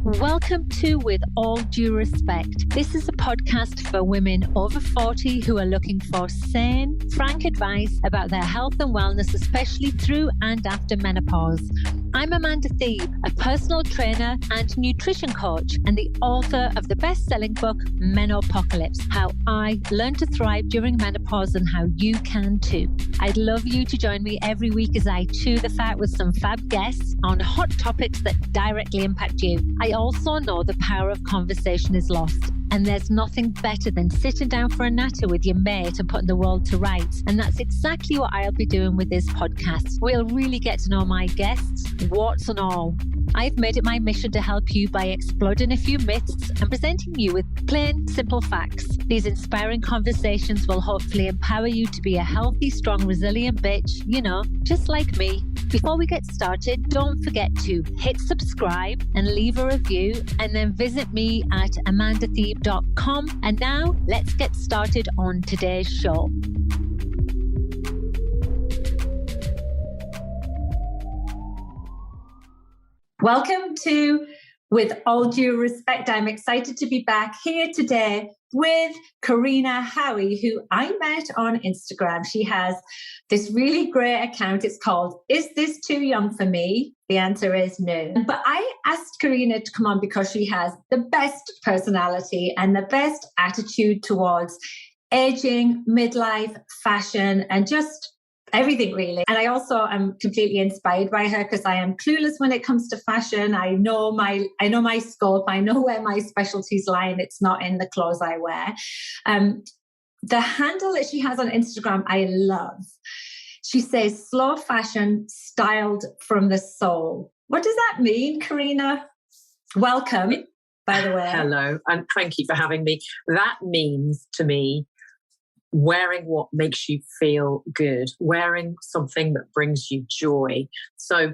Welcome to With All Due Respect. This is a podcast for women over 40 who are looking for sane, frank advice about their health and wellness, especially through and after menopause. I'm Amanda Thebe, a personal trainer and nutrition coach, and the author of the best-selling book, Menopocalypse: How I Learned to Thrive During Menopause and How You Can Too. I'd love you to join me every week as I chew the fat with some fab guests on hot topics that directly impact you. I also know the power of conversation is lost, and there's nothing better than sitting down for a natter with your mate and putting the world to rights. And that's exactly what I'll be doing with this podcast. We'll really get to know my guests, warts and all. I've made it my mission to help you by exploding a few myths and presenting you with plain, simple facts. These inspiring conversations will hopefully empower you to be a healthy, strong, resilient bitch, just like me. Before we get started, don't forget to hit subscribe and leave a review, and then visit me at amandathebe.com. And now let's get started on today's show. Welcome to With All Due Respect. I'm excited to be back here today with Korinna Howie, who I met on Instagram. She has this really great account. It's called, Is This Too Young for Me? The answer is no. But I asked Korinna to come on because she has the best personality and the best attitude towards aging, midlife, fashion, and just everything really. And I also am completely inspired by her because I am clueless when it comes to fashion. I know my scope. I know where my specialties lie, and it's not in the clothes I wear. The handle that she has on Instagram, I love. She says, slow fashion styled from the soul. What does that mean, Korinna? Welcome, by the way. Hello, and thank you for having me. That means to me, wearing what makes you feel good, wearing something that brings you joy. So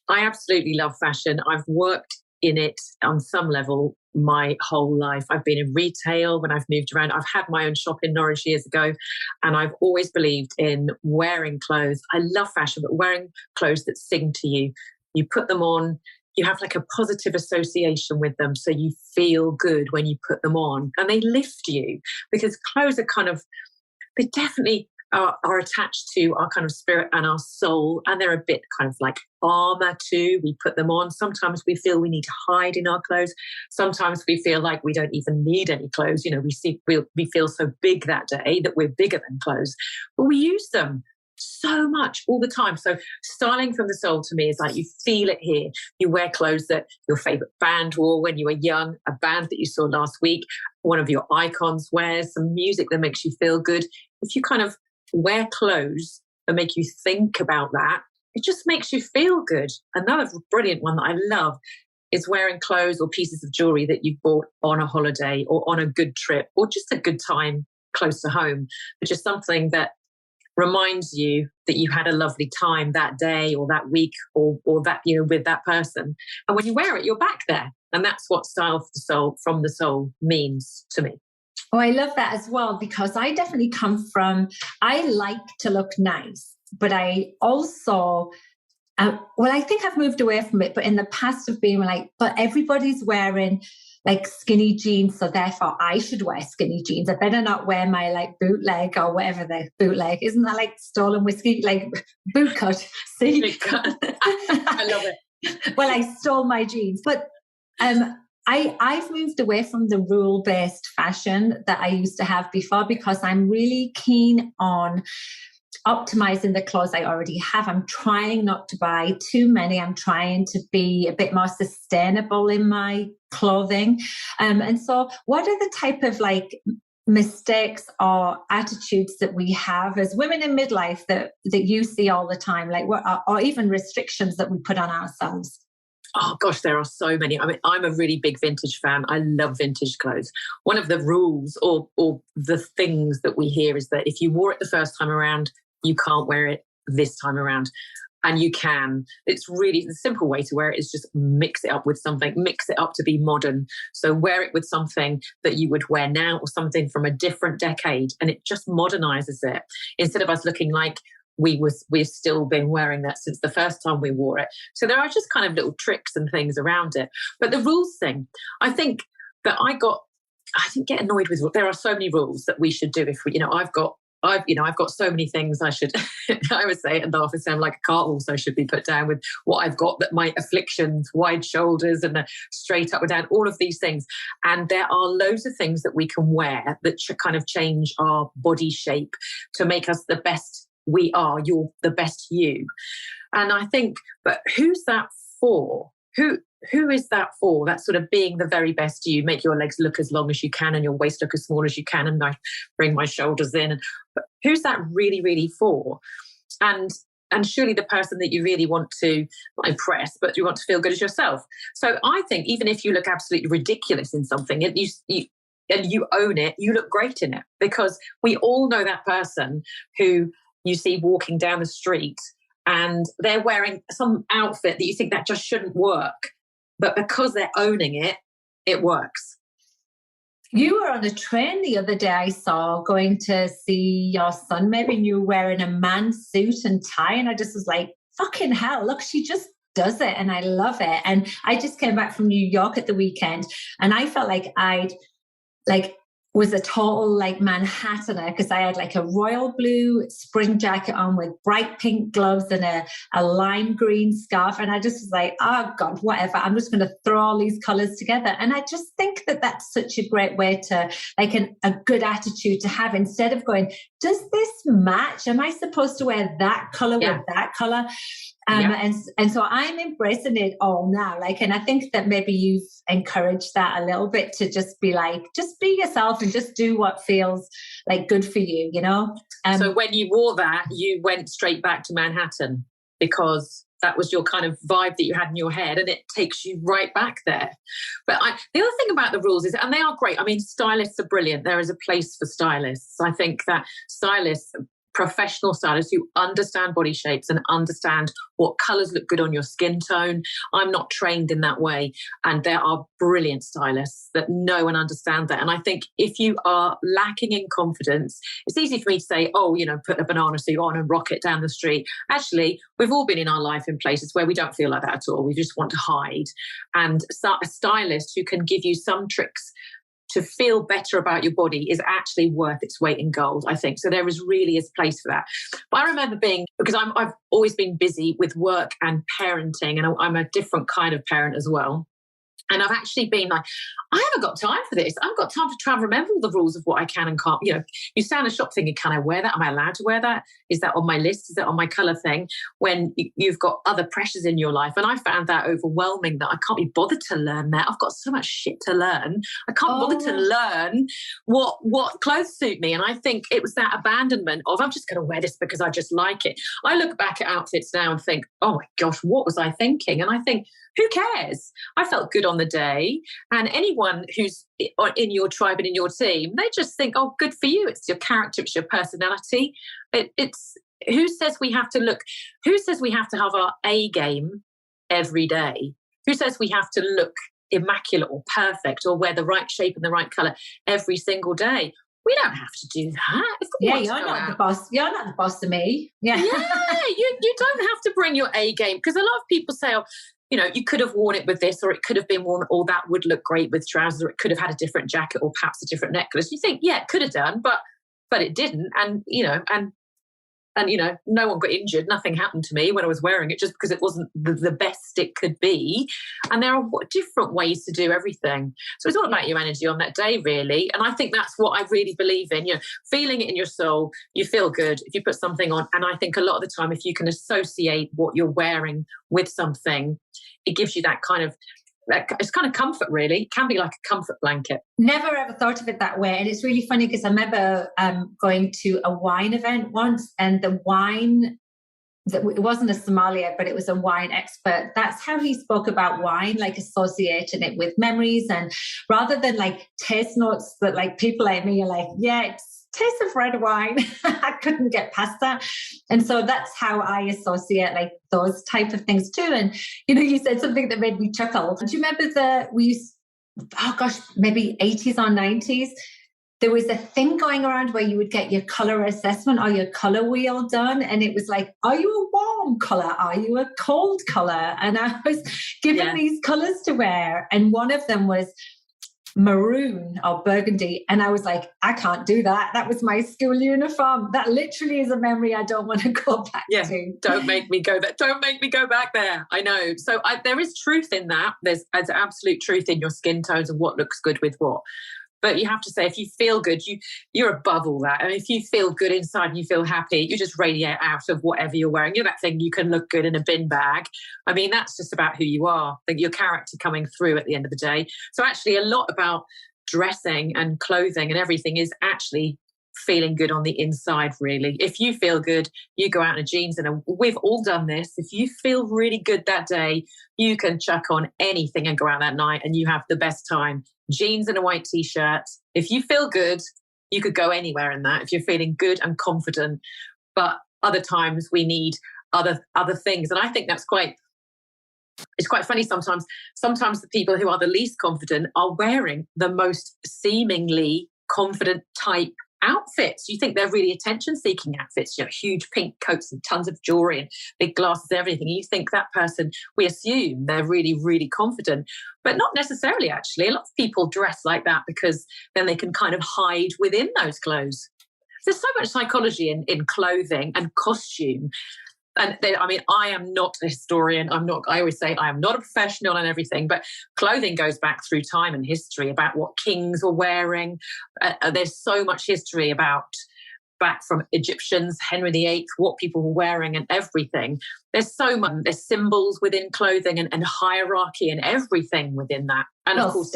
I absolutely love fashion. I've worked in it on some level my whole life. I've been in retail when I've moved around. I've had my own shop in Norwich years ago, and I've always believed in wearing clothes. I love fashion, but wearing clothes that sing to you. You put them on, you have like a positive association with them, so you feel good when you put them on, and they lift you, because clothes are they definitely are attached to our kind of spirit and our soul, and they're a bit kind of like armor too. We put them on. Sometimes we feel we need to hide in our clothes. Sometimes we feel like we don't even need any clothes. We feel so big that day that we're bigger than clothes, but we use them so much all the time. So styling from the soul to me is like you feel it here. You wear clothes that your favorite band wore when you were young, a band that you saw last week, one of your icons wears, some music that makes you feel good. If you kind of wear clothes that make you think about that, it just makes you feel good. Another brilliant one that I love is wearing clothes or pieces of jewelry that you've bought on a holiday or on a good trip or just a good time close to home, but just something that reminds you that you had a lovely time that day or that week or that, with that person. And when you wear it, you're back there. And that's what style from the soul means to me. Oh, I love that as well, because I definitely come from, I like to look nice, but I also, I think I've moved away from it, but in the past I've been like, but everybody's wearing like skinny jeans, so therefore I should wear skinny jeans. I better not wear my like bootleg or whatever the bootleg. Isn't that like stolen whiskey? Like boot cut. See? Boot cut. I love it. Well, I stole my jeans. But I've moved away from the rule-based fashion that I used to have before, because I'm really keen on optimizing the clothes I already have. I'm trying not to buy too many. I'm trying to be a bit more sustainable in my clothing. And so what are the type of like mistakes or attitudes that we have as women in midlife that you see all the time, like what, or even restrictions that we put on ourselves? Oh gosh, there are so many. I mean, I'm a really big vintage fan. I love vintage clothes. One of the rules or the things that we hear is that if you wore it the first time around, you can't wear it this time around. And you can. It's really the simple way to wear it is just mix it up with something, mix it up to be modern. So wear it with something that you would wear now or something from a different decade, and it just modernizes it. Instead of us looking like we've still been wearing that since the first time we wore it. So there are just kind of little tricks and things around it. But the rules thing, I think that I didn't get annoyed with. There are so many rules that we should do if we, I've got so many things I should, I would say, and the office sound like a cart also should be put down with what I've got, that my afflictions, wide shoulders and the straight up and down, all of these things. And there are loads of things that we can wear that kind of change our body shape to make us the best we are, you're the best you. And I think, but who's that for? Who is that for? That's sort of being the very best you, make your legs look as long as you can and your waist look as small as you can, and I bring my shoulders in. But who's that really, really for? And surely the person that you really want to not impress, but you want to feel good as yourself. So I think even if you look absolutely ridiculous in something and you own it, you look great in it, because we all know that person who you see walking down the street and they're wearing some outfit that you think that just shouldn't work. But because they're owning it, it works. You were on a train the other day, I saw, going to see your son, maybe, and you were wearing a man's suit and tie. And I just was like, fucking hell, look, she just does it. And I love it. And I just came back from New York at the weekend and I felt like was a total Manhattaner, because I had a royal blue spring jacket on with bright pink gloves and a lime green scarf. And I just was like, oh God, whatever. I'm just going to throw all these colors together. And I just think that that's such a great way to a good attitude to have, instead of going, does this match? Am I supposed to wear that color with that color? And so I'm embracing it all now. And I think that maybe you've encouraged that a little bit, to just be just be yourself and just do what feels good for you, So when you wore that, you went straight back to Manhattan, because that was your kind of vibe that you had in your head, and it takes you right back there. But the other thing about the rules is, and they are great. I mean, stylists are brilliant. There is a place for stylists. I think that professional stylists who understand body shapes and understand what colours look good on your skin tone. I'm not trained in that way. And there are brilliant stylists that know and understand that. And I think if you are lacking in confidence, it's easy for me to say, put a banana suit on and rock it down the street. Actually, we've all been in our life in places where we don't feel like that at all. We just want to hide. And a stylist who can give you some tricks to feel better about your body is actually worth its weight in gold, I think. So there really is a place for that. But I remember because I've always been busy with work and parenting, and I'm a different kind of parent as well. And I've actually been I haven't got time for this. I've got time to try and remember all the rules of what I can and can't. You stand in a shop thinking, can I wear that? Am I allowed to wear that? Is that on my list? Is that on my colour thing? When you've got other pressures in your life. And I found that overwhelming, that I can't be bothered to learn that. I've got so much shit to learn. I can't bother to learn what clothes suit me. And I think it was that abandonment of, I'm just going to wear this because I just like it. I look back at outfits now and think, oh my gosh, what was I thinking? And I think, who cares? I felt good on the day. And anyone who's in your tribe and in your team, they just think, oh, good for you. It's your character, it's your personality. It's who says we have to have our A game every day? Who says we have to look immaculate or perfect or wear the right shape and the right colour every single day? We don't have to do that. You're not the boss. You're not the boss of me. Yeah. You don't have to bring your A game, because a lot of people say, you could have worn it with this, or it could have been worn, or that would look great with trousers, or it could have had a different jacket or perhaps a different necklace. You think, yeah, it could have done, but it didn't. And no one got injured. Nothing happened to me when I was wearing it, just because it wasn't the best it could be. And there are different ways to do everything. So it's all about your energy on that day, really. And I think that's what I really believe in. Feeling it in your soul, you feel good if you put something on. And I think a lot of the time, if you can associate what you're wearing with something, it gives you that kind of, it's kind of comfort, really. It can be like a comfort blanket. Never ever thought of it that way. And it's really funny, because I remember going to a wine event once, and the wine, it wasn't a sommelier, but it was a wine expert. That's how he spoke about wine, associating it with memories. And rather than taste notes that people like me are like, yeah, it's taste of red wine. I couldn't get past that. And so that's how I associate those type of things too. And, you said something that made me chuckle. Do you remember maybe 80s or 90s? there was a thing going around where you would get your color assessment or your color wheel done. And it was like, are you a warm color? Are you a cold color? And I was given these colors to wear. And one of them was maroon or burgundy. And I was like, I can't do that. That was my school uniform. That literally is a memory I don't want to go back to. Don't make me go there. Don't make me go back there. I know. So there is truth in that. There's absolute truth in your skin tones and what looks good with what. But you have to say, if you feel good, you're above all that. And if you feel good inside and you feel happy, you just radiate out of whatever you're wearing. You're that thing, you can look good in a bin bag. I mean, that's just about who you are, your character coming through at the end of the day. So actually a lot about dressing and clothing and everything is actually feeling good on the inside, really. If you feel good, you go out in jeans, and we've all done this. If you feel really good that day, you can chuck on anything and go out that night and you have the best time. Jeans and a white t-shirt. If you feel good, you could go anywhere in that if you're feeling good and confident. But other times we need other things. And I think it's quite funny sometimes. Sometimes the people who are the least confident are wearing the most seemingly confident type outfits. You think they're really attention-seeking outfits, huge pink coats and tons of jewelry and big glasses and everything. You think that person, we assume they're really, really confident, but not necessarily actually. A lot of people dress like that because then they can kind of hide within those clothes. There's so much psychology in clothing and costume. And I am not a historian. I always say I am not a professional and everything, but clothing goes back through time and history about what kings were wearing. There's so much history back from Egyptians, Henry VIII, what people were wearing and everything. There's so much, there's symbols within clothing and hierarchy and everything within that. And of course,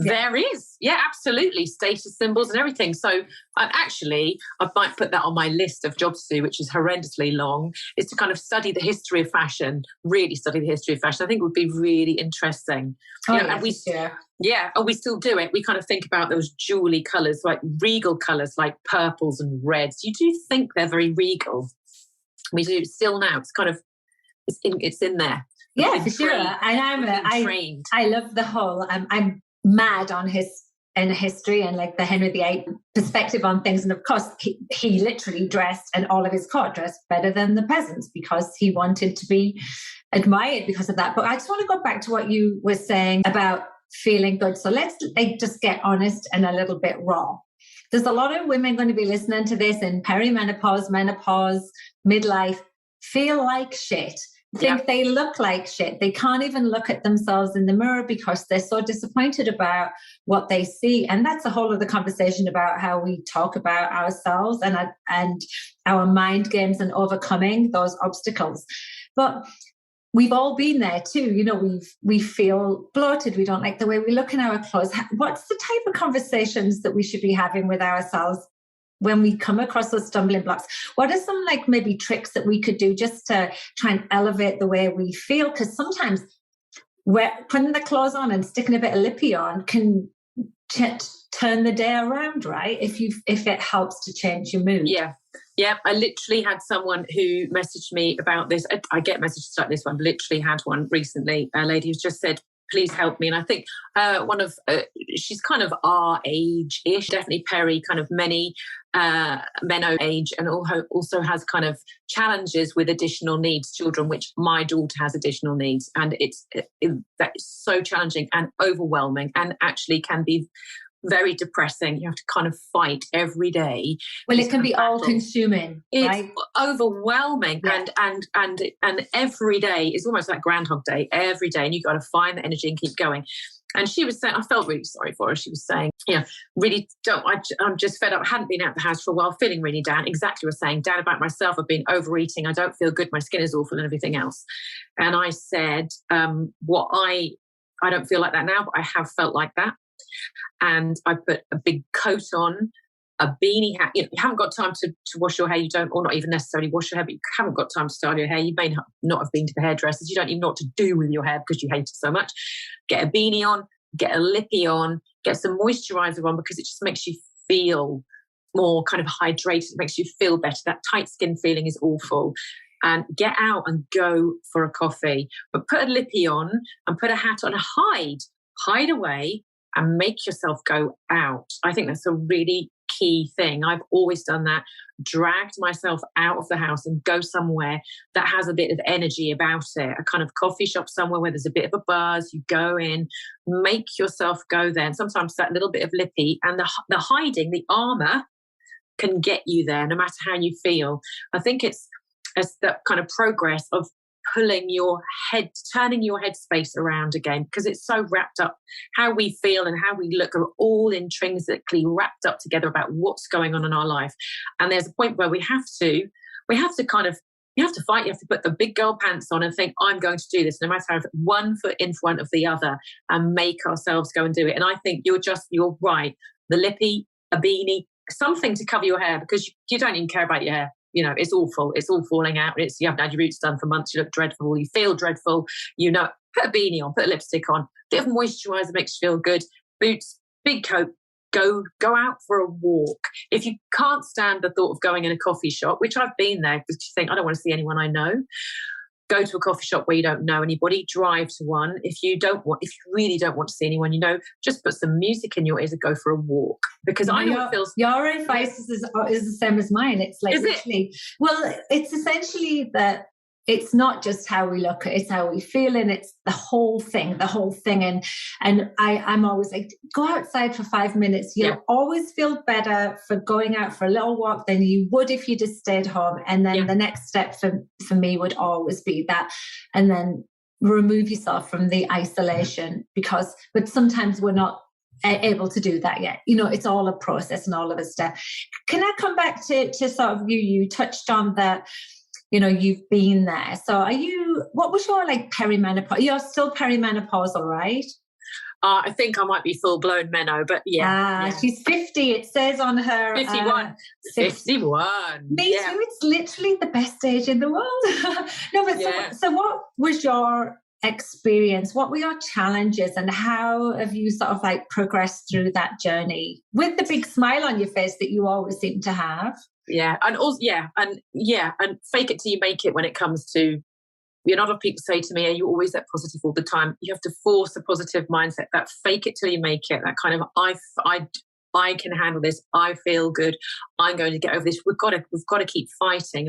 there is. Yeah, absolutely. Status symbols and everything. So actually, I might put that on my list of jobs to do, which is horrendously long, is to kind of study the history of fashion, really study the history of fashion. I think it would be really interesting. And we still do it. We kind of think about those jewelly colours, like regal colours, like purples and reds. You do think they're very regal. We do still now. It's kind of, it's in there. Yeah, for sure. And I love the whole, I'm mad on history and like the Henry VIII perspective on things. And of course, he literally dressed, and all of his court dressed better than the peasants because he wanted to be admired because of that. But I just want to go back to what you were saying about feeling good. So let's just get honest and a little bit raw. There's a lot of women going to be listening to this in perimenopause, menopause, midlife, feel like shit. Think they look like shit. They can't even look at themselves in the mirror because they're so disappointed about what they see. And that's a whole other conversation about how we talk about ourselves and our mind games and overcoming those obstacles. But we've all been there too. We feel bloated. We don't like the way we look in our clothes. What's the type of conversations that we should be having with ourselves when we come across those stumbling blocks? What are some maybe tricks that we could do just to try and elevate the way we feel? Because sometimes putting the clothes on and sticking a bit of lippy on can turn the day around, right? If it helps to change your mood. Yeah. I literally had someone who messaged me about this. I get messages like this one. I literally had one recently. A lady who's just said, please help me. And I think she's kind of our age-ish, definitely peri, kind of meno age, and also has kind of challenges with additional needs children, which my daughter has additional needs. And that is so challenging and overwhelming and actually can be very depressing. You have to kind of fight every day. Well, it can be all consuming. It's overwhelming. Yeah. And every day is almost like Groundhog Day every day. And you've got to find the energy and keep going. And she was saying, I felt really sorry for her. She was saying, I'm just fed up. I hadn't been out of the house for a while, feeling really down. Exactly what I was saying, down about myself. I've been overeating. I don't feel good. My skin is awful and everything else. And I said, I don't feel like that now, but I have felt like that. And I put a big coat on, a beanie hat. You haven't got time to wash your hair. You don't, or not even necessarily wash your hair, but you haven't got time to style your hair. You may not have been to the hairdressers. You don't even know what to do with your hair because you hate it so much. Get a beanie on, get a lippy on, get some moisturizer on because it just makes you feel more kind of hydrated. It makes you feel better. That tight skin feeling is awful. And get out and go for a coffee. But put a lippy on and put a hat on. Hide away. and make yourself go out. I think that's a really key thing. I've always done that, dragged myself out of the house and go somewhere that has a bit of energy about it, a kind of coffee shop somewhere where there's a bit of a buzz. You go in, make yourself go there. And sometimes that little bit of lippy and the hiding, the armor can get you there no matter how you feel. I think it's that kind of progress of pulling your head, turning your headspace around again, because it's so wrapped up. How we feel and how we look are all intrinsically wrapped up together about what's going on in our life. And there's a point where we have to kind of, you have to fight, you have to put the big girl pants on and think, I'm going to do this, no matter how, one foot in front of the other, and make ourselves go and do it. And I think you're right. The lippy, a beanie, something to cover your hair, because you don't even care about your hair. You know, it's awful. It's all falling out. You haven't had your roots done for months. You look dreadful. You feel dreadful. You know, put a beanie on, put a lipstick on, bit of moisturizer makes you feel good. Boots, big coat, go out for a walk. If you can't stand the thought of going in a coffee shop, which I've been there because you think, I don't want to see anyone I know, go to a coffee shop where you don't know anybody, drive to one. If you really don't want to see anyone, just put some music in your ears and go for a walk. Because I know it feels... Your advice is the same as mine. It's like, literally, well, it's essentially that it's not just how we look, it's how we feel, and it's the whole thing. And I'm always like, go outside for 5 minutes. You'll always feel better for going out for a little walk than you would if you just stayed home. And then the next step for me would always be that. And then remove yourself from the isolation, but sometimes we're not able to do that yet. It's all a process and all of a step. Can I come back to sort of you touched on that, you've been there. So what was your perimenopause? You're still perimenopausal, right? I think I might be full-blown meno, but yeah. She's 50. It says on her... 51. 51. Me too. It's literally the best age in the world. No, but so what was your experience? What were your challenges, and how have you sort of progressed through that journey with the big smile on your face that you always seem to have? And also, and fake it till you make it when it comes to, a lot of people say to me, are you always that positive all the time? You have to force a positive mindset, that fake it till you make it, that kind of, I can handle this. I feel good. I'm going to get over this. We've got to keep fighting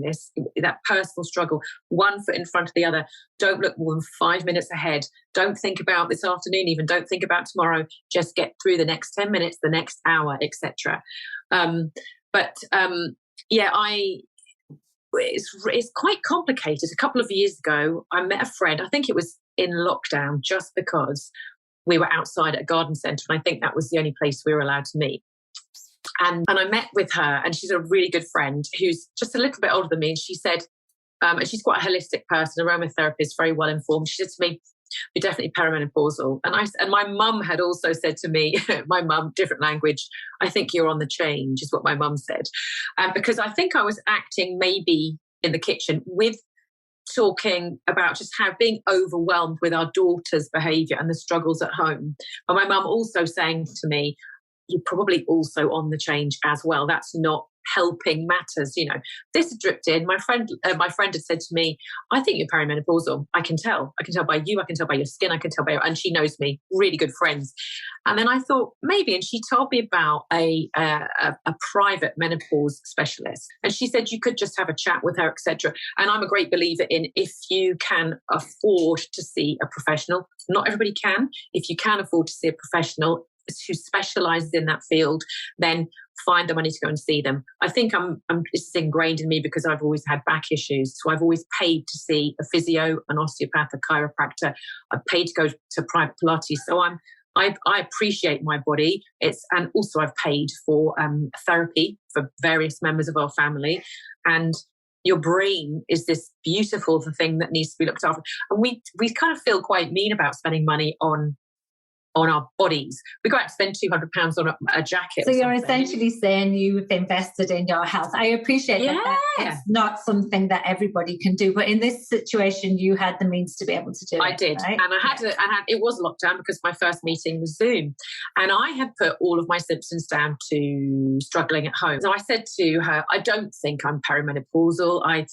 this, that personal struggle, one foot in front of the other. Don't look more than 5 minutes ahead. Don't think about this afternoon even. Don't think about tomorrow. Just get through the next 10 minutes, the next hour, etc. It's quite complicated. A couple of years ago, I met a friend. I think it was in lockdown, just because we were outside at a garden centre, and I think that was the only place we were allowed to meet. And I met with her, and she's a really good friend who's just a little bit older than me. And she said, and she's quite a holistic person, aromatherapist, very well informed. She said to me, "You're definitely perimenopausal." And my mum had also said to me, my mum, different language, "I think you're on the change," is what my mum said. Because I think I was acting maybe in the kitchen with talking about just how being overwhelmed with our daughter's behaviour and the struggles at home. But my mum also saying to me, "You're probably also on the change as well. That's not helping matters." This had dripped in. My friend had said to me, "I think you're perimenopausal. I can tell by you. I can tell by your skin. I can tell by your..." And she knows me, really good friends. And then I thought maybe, and she told me about a private menopause specialist. And she said you could just have a chat with her, etc. And I'm a great believer in, if you can afford to see a professional, not everybody can. If you can afford to see a professional who specialises in that field, then find the money to go and see them. I think this is ingrained in me because I've always had back issues. So I've always paid to see a physio, an osteopath, a chiropractor. I've paid to go to private Pilates. So I appreciate my body. And also I've paid for therapy for various members of our family. And your brain is this beautiful thing that needs to be looked after. And we kind of feel quite mean about spending money on our bodies. We go out to spend £200 on a jacket. So you're essentially saying you've invested in your health. I appreciate that. It's not something that everybody can do, but in this situation, you had the means to be able to do it. I did, right? And it was lockdown because my first meeting was Zoom, and I had put all of my symptoms down to struggling at home. So I said to her, "I don't think I'm perimenopausal. And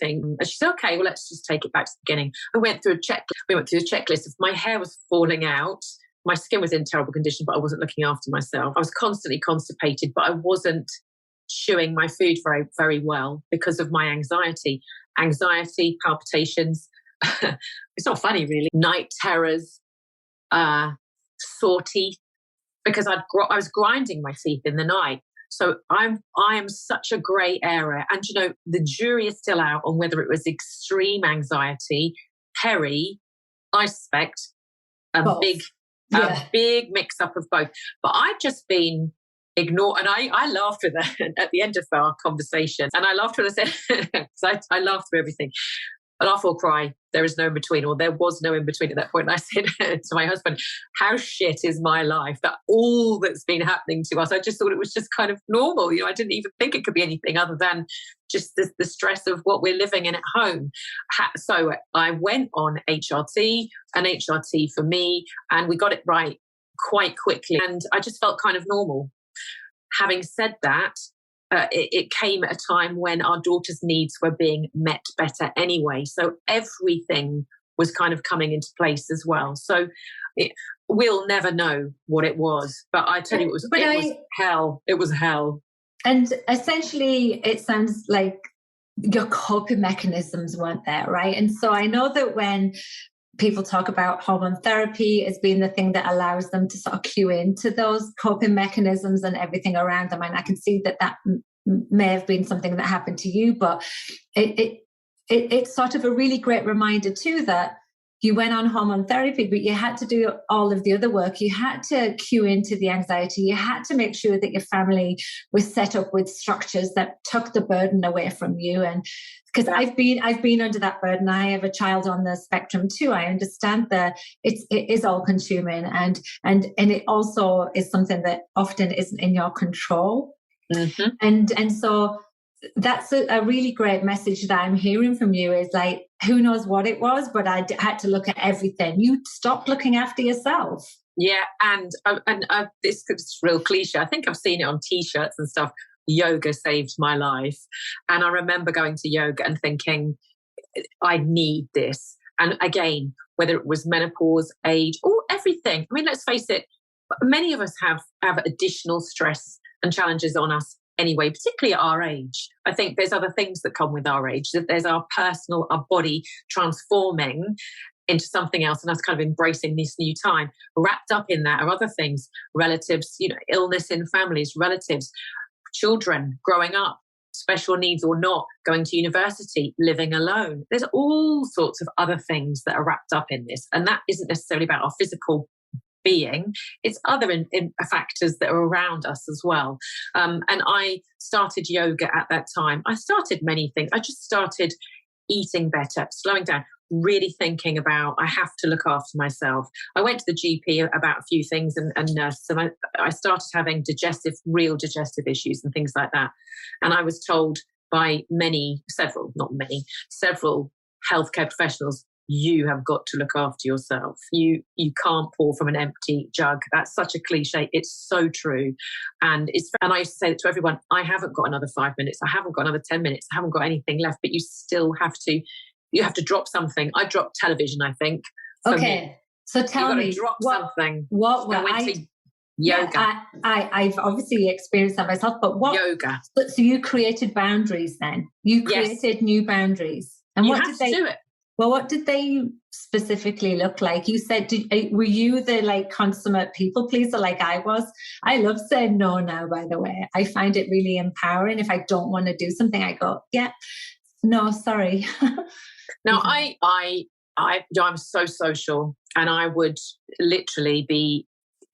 she said, "Okay, well, let's just take it back to the beginning." We went through a checklist of my hair was falling out. my skin was in terrible condition, but I wasn't looking after myself. I was constantly constipated, but I wasn't chewing my food very, very well because of my anxiety. Anxiety, palpitations. It's not funny, really. Night terrors, sore teeth, because I was grinding my teeth in the night. So I am such a grey area. And, the jury is still out on whether it was extreme anxiety, peri, I suspect, a big mix up of both. But I've just been ignored. And I laughed with her at the end of our conversation. And I laughed when I said, because I laughed through everything. I laugh or cry. There is no in between, or there was no in between at that point. And I said to my husband, how shit is my life? That all that's been happening to us, I just thought it was just kind of normal. I didn't even think it could be anything other than just the stress of what we're living in at home. So I went on HRT, an HRT for me, and we got it right quite quickly. And I just felt kind of normal. Having said that, it came at a time when our daughter's needs were being met better anyway. So everything was kind of coming into place as well. So we'll never know what it was. But I tell you, it was hell. It was hell. And essentially, it sounds like your coping mechanisms weren't there, right? And so I know that when people talk about hormone therapy as being the thing that allows them to sort of cue into those coping mechanisms and everything around them. And I can see that may have been something that happened to you, but it's sort of a really great reminder too that you went on hormone therapy, but you had to do all of the other work. You had to cue into the anxiety. You had to make sure that your family was set up with structures that took the burden away from you. And because I've been under that burden. I have a child on the spectrum too. I understand that it is all consuming, and it also is something that often isn't in your control. Mm-hmm. And so that's a really great message that I'm hearing from you is like, who knows what it was, but I had to look at everything. You stopped looking after yourself. Yeah. And this is real cliche. I think I've seen it on T-shirts and stuff. Yoga saved my life. And I remember going to yoga and thinking, I need this. And again, whether it was menopause, age, or everything. I mean, let's face it, many of us have additional stress and challenges on us anyway, particularly at our age. I think there's other things that come with our age. That there's our body transforming into something else, and us kind of embracing this new time. Wrapped up in that are other things, relatives, illness in families, relatives, children growing up, special needs or not, going to university, living alone. There's all sorts of other things that are wrapped up in this. And that isn't necessarily about our physical being. It's other factors that are around us as well. And I started yoga at that time. I started many things. I just started eating better, slowing down, really thinking about, I have to look after myself. I went to the GP about a few things and nurses, and I started having real digestive issues and things like that. And I was told by several healthcare professionals, you have got to look after yourself. You can't pour from an empty jug. That's such a cliche. It's so true. And I used to say to everyone, I haven't got another 5 minutes. I haven't got another 10 minutes. I haven't got anything left, but you still have to drop something. I dropped television, I think. Okay. So tell me, drop something. What I went to yoga. Yeah, I've obviously experienced that myself, but what? Yoga. So you created boundaries then? You created new boundaries. And what did they do? Well, what did they specifically look like? You said, were you the consummate people pleaser like I was? I love saying no now, by the way. I find it really empowering. If I don't want to do something, I go, yeah, no, sorry. No, I'm so social, and I would literally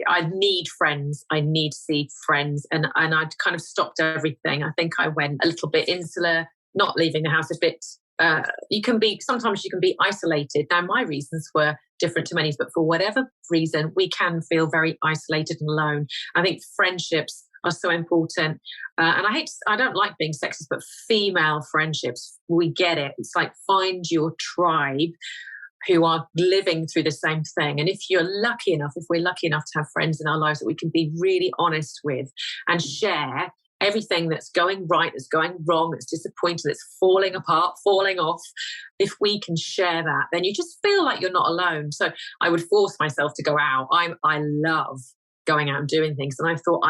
I need friends. I need to see friends, and I'd kind of stopped everything. I think I went a little bit insular, not leaving the house a bit. Sometimes you can be isolated. Now, my reasons were different to many, but for whatever reason, we can feel very isolated and alone. I think friendships are so important. And I don't like being sexist, but female friendships, we get it. It's like, find your tribe who are living through the same thing. And if we're lucky enough to have friends in our lives that we can be really honest with and share, everything that's going right, that's going wrong, that's disappointing, that's falling apart, falling off, if we can share that, then you just feel like you're not alone. So I would force myself to go out. I love going out and doing things. And I thought,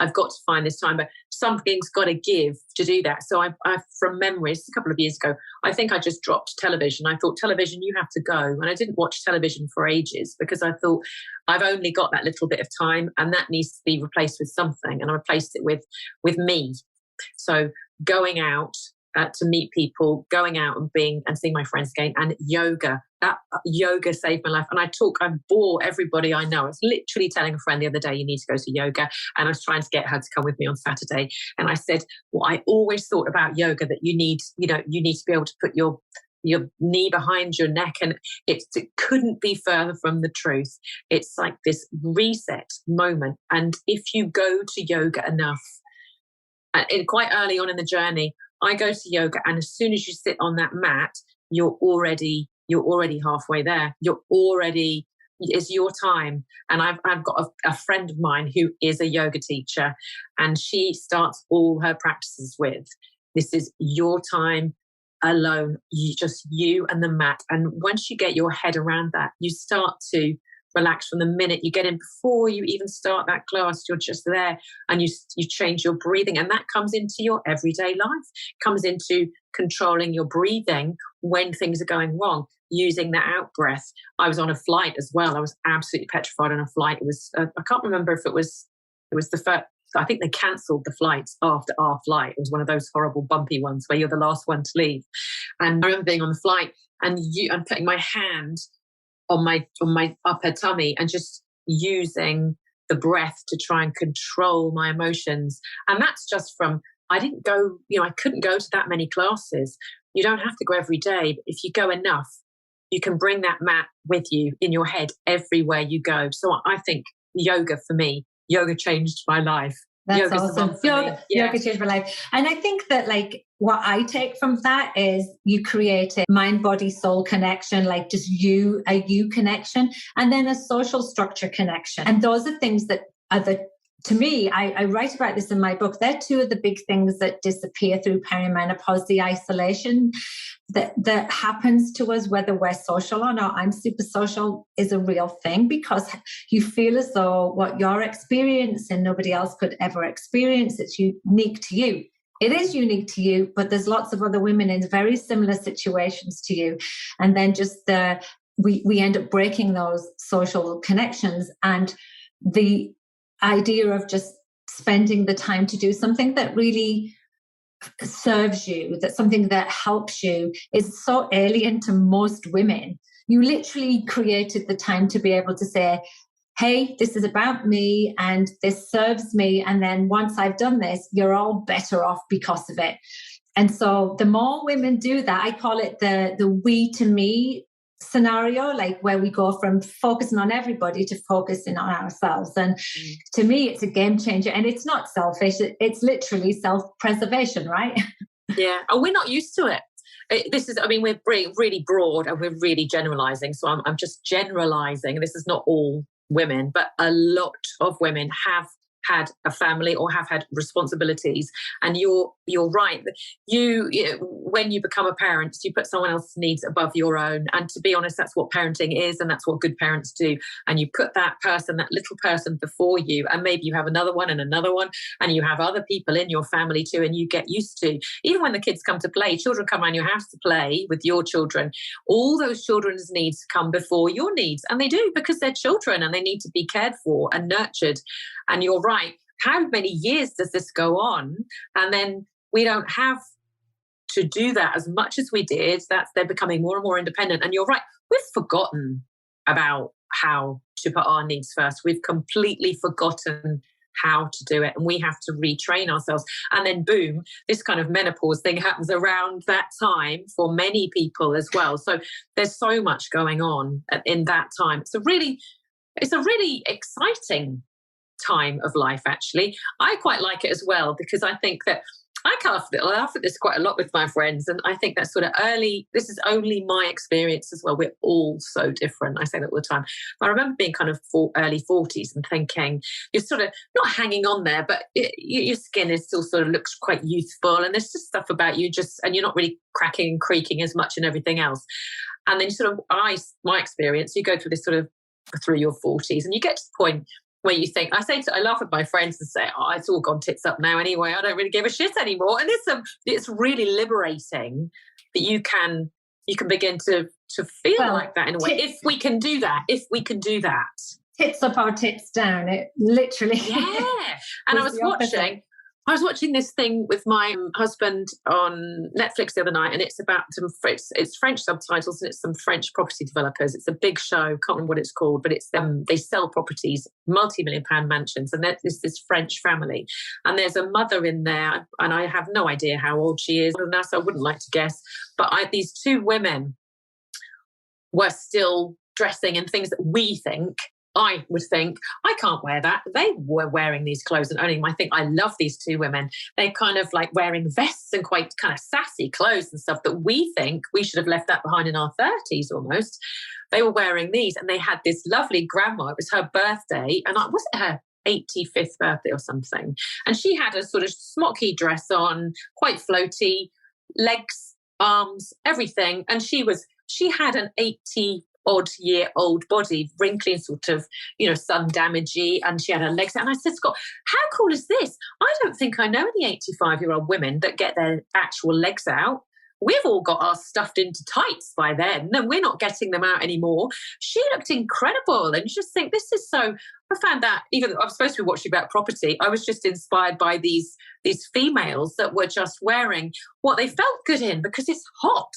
I've got to find this time, but something's got to give to do that. So I from memory, a couple of years ago, I think I just dropped television. I thought, television, you have to go. And I didn't watch television for ages because I thought, I've only got that little bit of time and that needs to be replaced with something. And I replaced it with me. So going out to meet people, going out and seeing my friends again, and yoga. That yoga saved my life. And I bore everybody I know. I was literally telling a friend the other day, you need to go to yoga. And I was trying to get her to come with me on Saturday. And I said, well, I always thought about yoga that you need to be able to put your knee behind your neck. And it couldn't be further from the truth. It's like this reset moment. And if you go to yoga enough, quite early on in the journey, I go to yoga, and as soon as you sit on that mat, you're already halfway there. It's your time. And I've got a friend of mine who is a yoga teacher, and she starts all her practices with, this is your time alone, just you and the mat. And once you get your head around that, you start to relax from the minute you get in. Before you even start that class, you're just there, and you change your breathing, and that comes into your everyday life, comes into controlling your breathing when things are going wrong, using that out breath. I was on a flight as well. I was absolutely petrified on a flight. It was I can't remember if it was the first. I think they cancelled the flights after our flight. It was one of those horrible bumpy ones where you're the last one to leave. And I remember being on the flight, and I'm putting my hand on my upper tummy and just using the breath to try and control my emotions. And that's just from, I couldn't go to that many classes. You don't have to go every day, but if you go enough, you can bring that mat with you in your head everywhere you go. So I think yoga changed my life. That's awesome. Yoga changed my life. And I think that what I take from that is you create a mind, body, soul connection, like just a you connection, and then a social structure connection. And those are things that are to me, I write about this in my book. They're two of the big things that disappear through perimenopause, the isolation that happens to us, whether we're social or not. I'm super social is a real thing because you feel as though what you're experiencing, nobody else could ever experience. It's unique to you. It is unique to you, but there's lots of other women in very similar situations to you. And then just we end up breaking those social connections, and the idea of just spending the time to do something that really serves you, that's something that helps you, is so alien to most women. You literally created the time to be able to say, hey, this is about me and this serves me. And then once I've done this, you're all better off because of it. And so the more women do that, I call it the we to me scenario, like where we go from focusing on everybody to focusing on ourselves. And to me, it's a game changer. And it's not selfish. It's literally self-preservation, right? Yeah. And we're not used to it. We're really broad and we're really generalizing. So I'm just generalizing. This is not all women, but a lot of women have had a family or have had responsibilities. And you're right. When you become a parent, you put someone else's needs above your own. And to be honest, that's what parenting is, and that's what good parents do. And you put that little person before you, and maybe you have another one, and you have other people in your family too, and you get used to, even when the kids come to play, children come around your house to play with your children, all those children's needs come before your needs. And they do, because they're children and they need to be cared for and nurtured. And you're right. How many years does this go on? And then we don't have to do that as much as we did. They're becoming more and more independent. And you're right. We've forgotten about how to put our needs first. We've completely forgotten how to do it. And we have to retrain ourselves. And then boom, this kind of menopause thing happens around that time for many people as well. So there's so much going on in that time. It's a really exciting time of life, actually. I quite like it as well, because I think that laugh at this quite a lot with my friends. And I think that's sort of this is only my experience as well. We're all so different. I say that all the time. I remember being kind of early 40s and thinking you're sort of not hanging on there, but your skin is still sort of looks quite youthful. And there's just stuff about you and you're not really cracking and creaking as much and everything else. And then my experience, you go through this sort of through your 40s and you get to the point where you think, I laugh at my friends and say, oh, it's all gone tits up now anyway. I don't really give a shit anymore. And it's really liberating that you can begin to feel like that in a way. If we can do that. Tits up or tits down. It literally. Yeah. And I was watching this thing with my husband on Netflix the other night, and it's about it's French subtitles and it's some French property developers. It's a big show, can't remember what it's called, but it's they sell properties, multi-million-pound mansions, and there's this French family, and there's a mother in there, and I have no idea how old she is, and that's I wouldn't like to guess, but these two women were still dressing in things that I would think, I can't wear that. They were wearing these clothes and owning. I think I love these two women. They're kind of like wearing vests and quite kind of sassy clothes and stuff that we think we should have left that behind in our 30s almost. They were wearing these and they had this lovely grandma. It was her birthday and was it her 85th birthday or something? And she had a sort of smocky dress on, quite floaty, legs, arms, everything. And she had an 80-odd-year-old body, wrinkly and sort of, sun damagey, and she had her legs out. And I said, Scott, how cool is this? I don't think I know any 85-year-old women that get their actual legs out. We've all got ours stuffed into tights by then, and we're not getting them out anymore. She looked incredible, and you just think, this is so... I found that, even though I'm supposed to be watching about property, I was just inspired by these females that were just wearing what they felt good in because it's hot.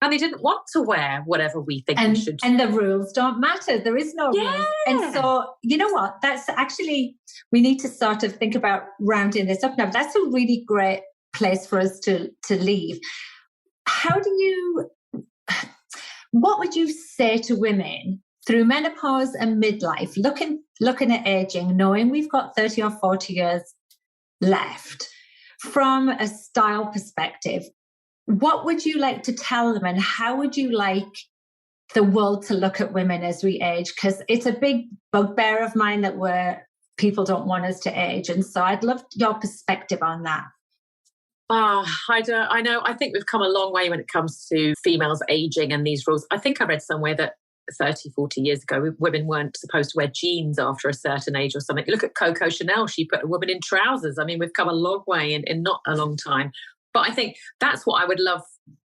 And they didn't want to wear whatever we think we should. And the rules don't matter. There is no rules. And so, you know what? That's actually, we need to sort of think about rounding this up now. That's a really great place for us to leave. What would you say to women through menopause and midlife, looking at aging, knowing we've got 30 or 40 years left, from a style perspective? What would you like to tell them, and how would you like the world to look at women as we age? Because it's a big bugbear of mine that people don't want us to age. And so I'd love your perspective on that. I know. I think we've come a long way when it comes to females aging and these rules. I think I read somewhere that 30, 40 years ago, women weren't supposed to wear jeans after a certain age or something. Look at Coco Chanel. She put a woman in trousers. I mean, we've come a long way in not a long time. But I think that's what I would love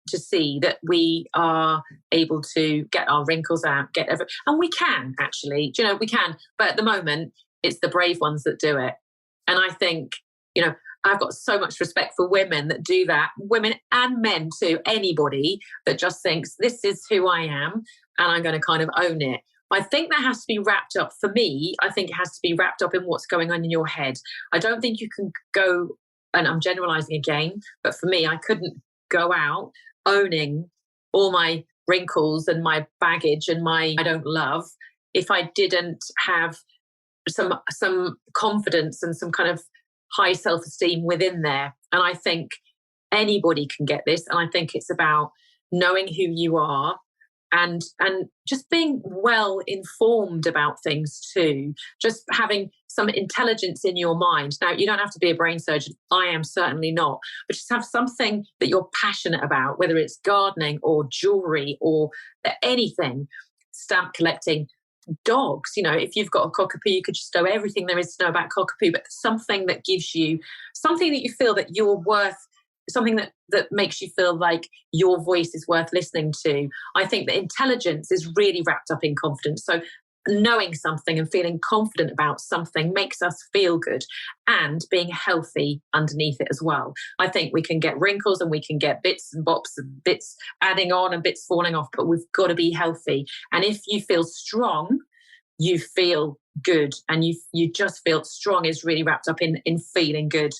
to see, that we are able to get our wrinkles out, and we can actually, we can. But at the moment, it's the brave ones that do it. And I think, I've got so much respect for women that do that, women and men too, anybody that just thinks, this is who I am and I'm going to kind of own it. I think that has to be wrapped up, for me, I think it has to be wrapped up in what's going on in your head. I don't think you can go, and I'm generalizing again, but for me, I couldn't go out owning all my wrinkles and my baggage and my I don't love if I didn't have some confidence and some kind of high self-esteem within there. And I think anybody can get this. And I think it's about knowing who you are and just being well informed about things too. Just having some intelligence in your mind. Now, you don't have to be a brain surgeon. I am certainly not. But just have something that you're passionate about, whether it's gardening or jewelry or anything, stamp collecting, dogs. If you've got a cockapoo, you could just know everything there is to know about cockapoo, but something that gives you something that you feel that you're worth, something that makes you feel like your voice is worth listening to. I think that intelligence is really wrapped up in confidence. So knowing something and feeling confident about something makes us feel good, and being healthy underneath it as well. I think we can get wrinkles and we can get bits and bops and bits adding on and bits falling off, but we've got to be healthy. And if you feel strong, you feel good, and you just feel strong is really wrapped up in feeling good.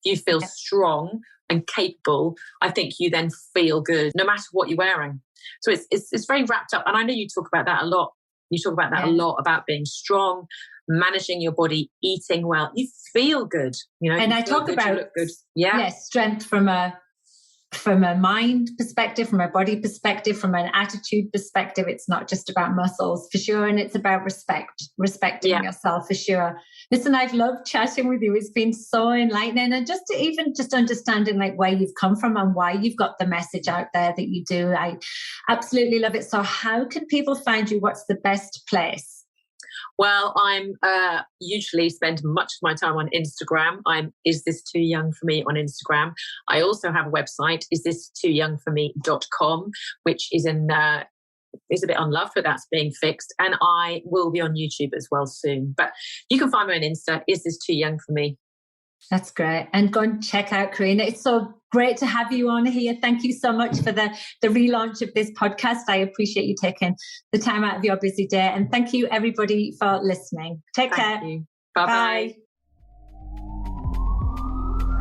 You feel strong and capable, I think you then feel good no matter what you're wearing. So it's very wrapped up. And I know you talk about that a lot You talk about that a lot, about being strong, managing your body, eating well. You feel good, And I talk about good. Yeah, strength from a mind perspective, from a body perspective, from an attitude perspective. It's not just about muscles, for sure. And it's about respecting yourself, for sure. Listen, I've loved chatting with you. It's been so enlightening. And just understanding like where you've come from and why you've got the message out there that you do. I absolutely love it. So how can people find you? What's the best place? Well, I'm usually spend much of my time on Instagram. I'm Is This Too Young For Me on Instagram. I also have a website, isthistoyoungforme.com, which is a bit unloved, but that's being fixed. And I will be on YouTube as well soon. But you can find me on Insta, Is This Too Young For Me. That's great. And go and check out Korinna. It's so great to have you on here. Thank you so much for the relaunch of this podcast. I appreciate you taking the time out of your busy day. And thank you, everybody, for listening. Take care. Thank you. Bye-bye. Bye.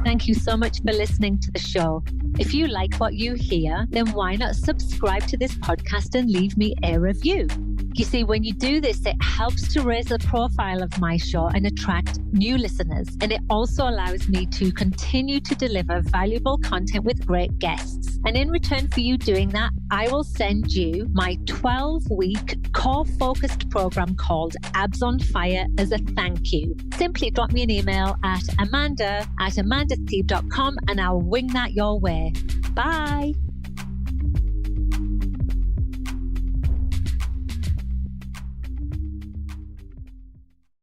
Thank you so much for listening to the show. If you like what you hear, then why not subscribe to this podcast and leave me a review? You see, when you do this, it helps to raise the profile of my show and attract new listeners. And it also allows me to continue to deliver valuable content with great guests. And in return for you doing that, I will send you my 12-week core-focused program called Abs on Fire as a thank you. Simply drop me an email at amanda@amandasteve.com and I'll wing that your way. Bye.